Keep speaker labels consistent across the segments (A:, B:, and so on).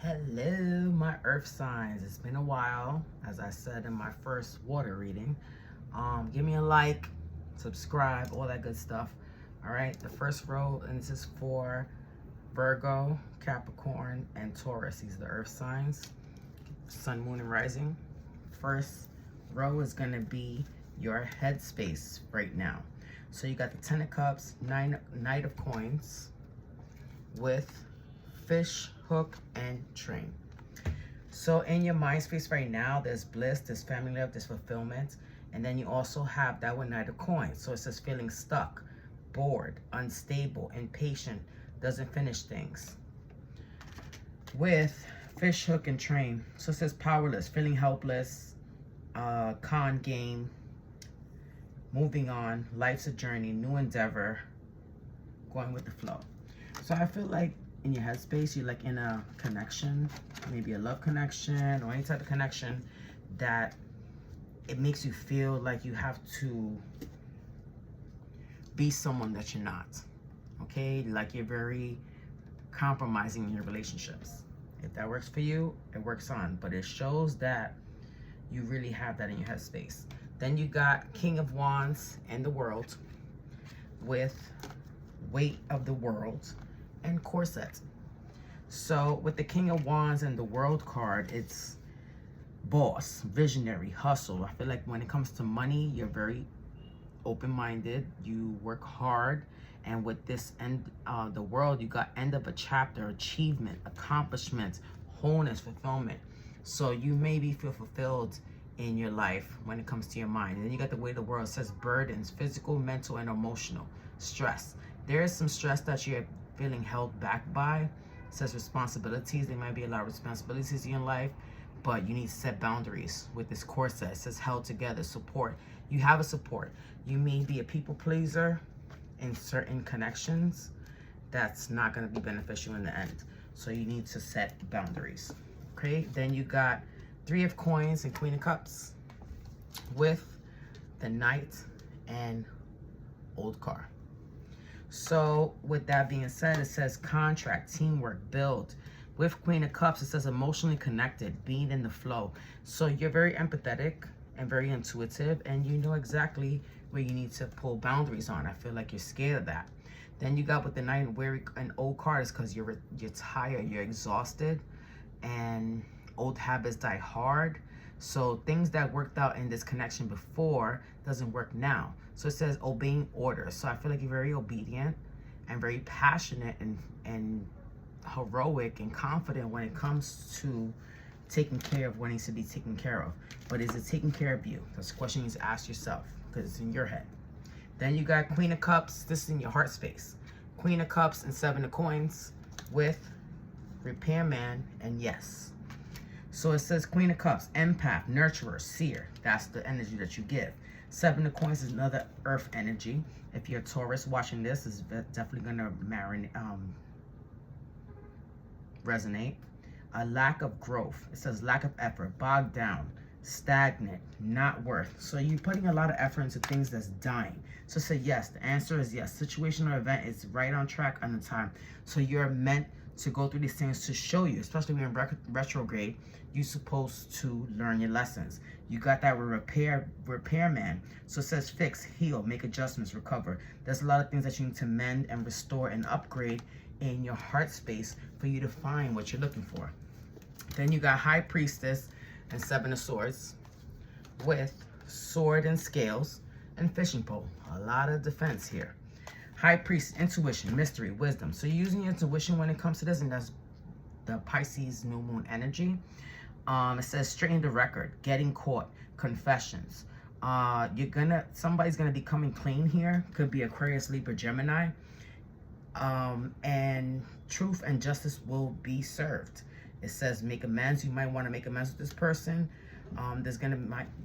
A: Hello, my earth signs. It's been a while, as I said in my first water reading. Give me a like, subscribe, all that good stuff. All right, the first row, and this is for Virgo, Capricorn, and Taurus. These are the earth signs, sun, moon, and rising. First row is going to be your headspace right now. So you got the Ten of Cups, Knight of Coins, with fish, hook, and train. So in your mind space right now, there's bliss, there's family love, there's fulfillment, and then you also have that one Knight of Coins. So it says feeling stuck, bored, unstable, impatient, doesn't finish things. With fish, hook, and train. So it says powerless, feeling helpless, con game, moving on, life's a journey, new endeavor, going with the flow. So I feel like in your headspace, you're like in a connection, maybe a love connection or any type of connection that it makes you feel like you have to be someone that you're not, okay? Like you're very compromising in your relationships. If that works for you, it works on, but it shows that you really have that in your headspace. Then you got King of Wands and the World with Weight of the World and corset. So with the King of Wands and the World card, it's boss, visionary, hustle. I feel like when it comes to money, you're very open-minded, you work hard, and with this end the World, you got end of a chapter, achievement, accomplishment, wholeness, fulfillment. So you maybe feel fulfilled in your life when it comes to your mind. And then you got the Weight of the World. It says burdens, physical, mental, and emotional stress. There is some stress that you're feeling held back by. It says responsibilities. There might be a lot of responsibilities in your life, but you need to set boundaries with this corset. It says held together, support. You have a support. You may be a people pleaser in certain connections. That's not going to be beneficial in the end. So you need to set boundaries. Okay, then you got Three of Coins and Queen of Cups with the Knight and Old Car. So with that being said, it says contract, teamwork, build. With Queen of Cups, it says emotionally connected, being in the flow. So you're very empathetic and very intuitive, and you know exactly where you need to pull boundaries on. I feel like you're scared of that. Then you got with the Knight and Weary and Old Cards, because you're tired, you're exhausted, and old habits die hard. So things that worked out in this connection before doesn't work now. So it says obeying orders. So I feel like you're very obedient and very passionate and heroic and confident when it comes to taking care of what needs to be taken care of. But is it taking care of you? That's a question you need to ask yourself, because it's in your head. Then you got Queen of Cups. This is in your heart space. Queen of Cups and Seven of Coins with Repairman and Yes. So it says Queen of Cups, empath, nurturer, seer. That's the energy that you give. Seven of Coins is another earth energy. If you're a Taurus watching this, it's definitely going to resonate. A lack of growth. It says lack of effort, bogged down, stagnant, not worth. So you're putting a lot of effort into things that's dying. So say yes. The answer is yes. Situation or event is right on track on the time. So you're meant to go through these things to show you, especially when you're in retrograde, you're supposed to learn your lessons. You got that repairman. So it says fix, heal, make adjustments, recover. There's a lot of things that you need to mend and restore and upgrade in your heart space for you to find what you're looking for. Then you got High Priestess and Seven of Swords with sword and scales and fishing pole. A lot of defense here. High Priest, intuition, mystery, wisdom. So you're using your intuition when it comes to this, and that's the Pisces new moon energy. It says straighten the record, getting caught, confessions. Somebody's gonna be coming clean here. Could be Aquarius, Libra, Gemini. And truth and justice will be served. It says make amends. You might want to make amends with this person. There's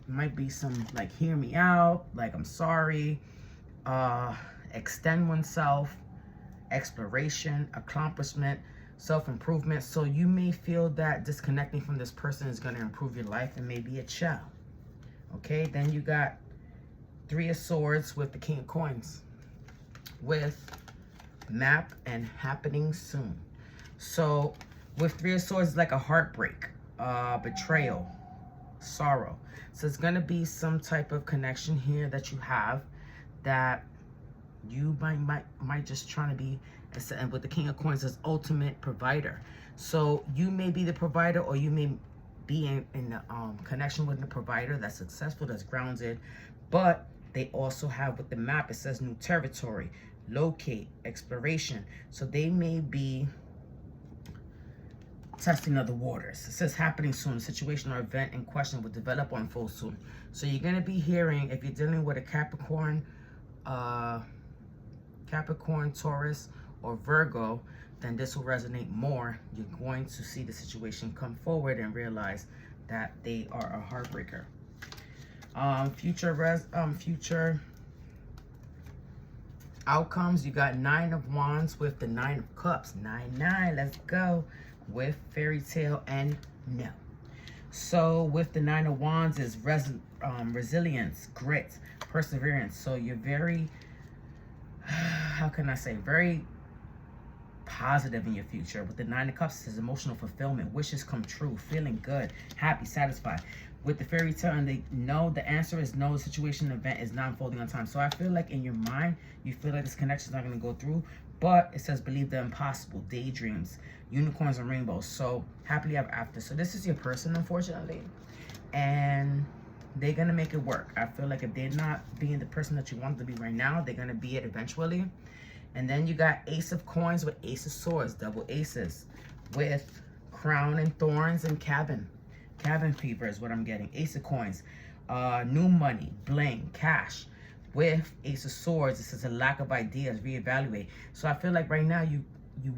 A: might be some like hear me out, like I'm sorry. Extend oneself, exploration, accomplishment, self-improvement. So you may feel that disconnecting from this person is going to improve your life, and maybe it shall. Okay, then you got Three of Swords with the King of Coins with map and happening soon. So With Three of Swords, it's like a heartbreak, betrayal, sorrow. So it's going to be some type of connection here that you have that you might just trying to be, and with the King of Coins as ultimate provider. So you may be the provider, or you may be in connection with the provider that's successful, that's grounded. But they also have, with the map, it says new territory, locate, exploration. So they may be testing of the waters. It says happening soon. Situation or event in question will develop or unfold soon. So you're going to be hearing, if you're dealing with a Capricorn, Taurus, or Virgo, then this will resonate more. You're going to see the situation come forward and realize that they are a heartbreaker. Future outcomes, you got 9 of Wands with the 9 of Cups. 9, let's go. With fairy tale and no. So with the 9 of Wands is resilience, grit, perseverance. So you're very, how can I say, very positive in your future. With the 9 of Cups, it says emotional fulfillment, wishes come true, feeling good, happy, satisfied. With the fairy tale and the no, the answer is no. The situation, event is not unfolding on time. So I feel like in your mind, you feel like this connection is not going to go through. But it says believe the impossible, daydreams, unicorns and rainbows. So happily ever after. So this is your person, unfortunately. And they're going to make it work. I feel like if they're not being the person that you want them to be right now, they're going to be it eventually. And then you got Ace of Coins with Ace of Swords, double aces, with Crown and Thorns and Cabin. Cabin fever is what I'm getting. Ace of Coins, new money, bling, cash. With Ace of Swords, this is a lack of ideas, reevaluate. So I feel like right now you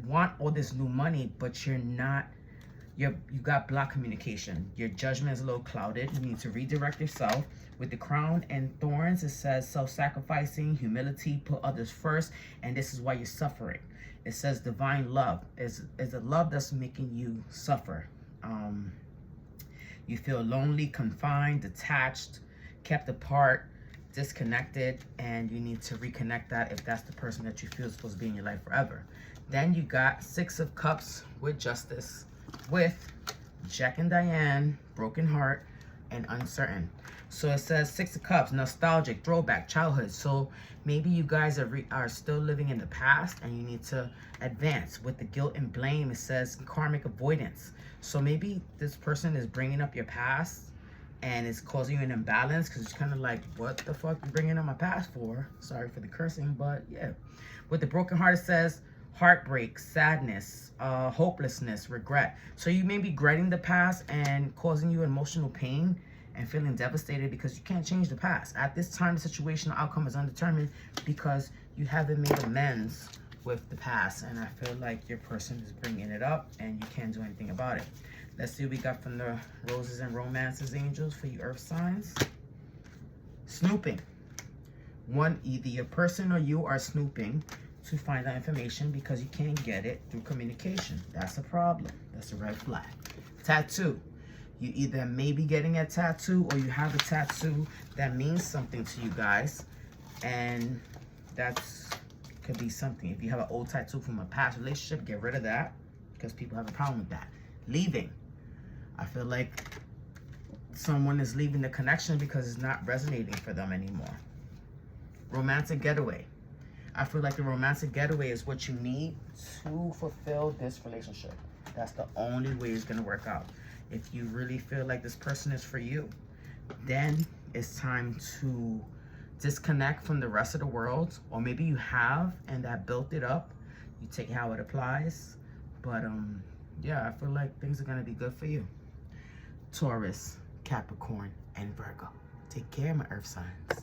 A: want all this new money, but you're not, you got block communication. Your judgment is a little clouded. You need to redirect yourself. With the Crown and Thorns, it says self-sacrificing, humility, put others first, and this is why you're suffering. It says divine love is a love that's making you suffer. You feel lonely, confined, detached, kept apart, disconnected, and you need to reconnect that if that's the person that you feel is supposed to be in your life forever. Then you got 6 of Cups with Justice, with Jack and Diane, broken heart, and uncertain. So it says 6 of Cups, nostalgic, throwback, childhood. So maybe you guys are still living in the past and you need to advance. With the guilt and blame, it says karmic avoidance. So maybe this person is bringing up your past and it's causing you an imbalance because it's kind of like, what the fuck you bringing up my past for? Sorry for the cursing, but yeah. With the broken heart, it says heartbreak, sadness, hopelessness, regret. So you may be regretting the past and causing you emotional pain and feeling devastated because you can't change the past. At this time, the situational outcome is undetermined because you haven't made amends with the past. And I feel like your person is bringing it up and you can't do anything about it. Let's see what we got from the Roses and Romances angels for you earth signs. Snooping. Either your person or you are snooping to find out information because you can't get it through communication. That's a problem. That's a red flag. Tattoo. You either may be getting a tattoo or you have a tattoo that means something to you guys. And that's could be something. If you have an old tattoo from a past relationship, get rid of that because people have a problem with that. Leaving. I feel like someone is leaving the connection because it's not resonating for them anymore. Romantic getaway. I feel like the romantic getaway is what you need to fulfill this relationship. That's the only way it's going to work out. If you really feel like this person is for you, then it's time to disconnect from the rest of the world. Or maybe you have and that built it up. You take how it applies. But yeah, I feel like things are going to be good for you. Taurus, Capricorn, and Virgo. Take care, my earth signs.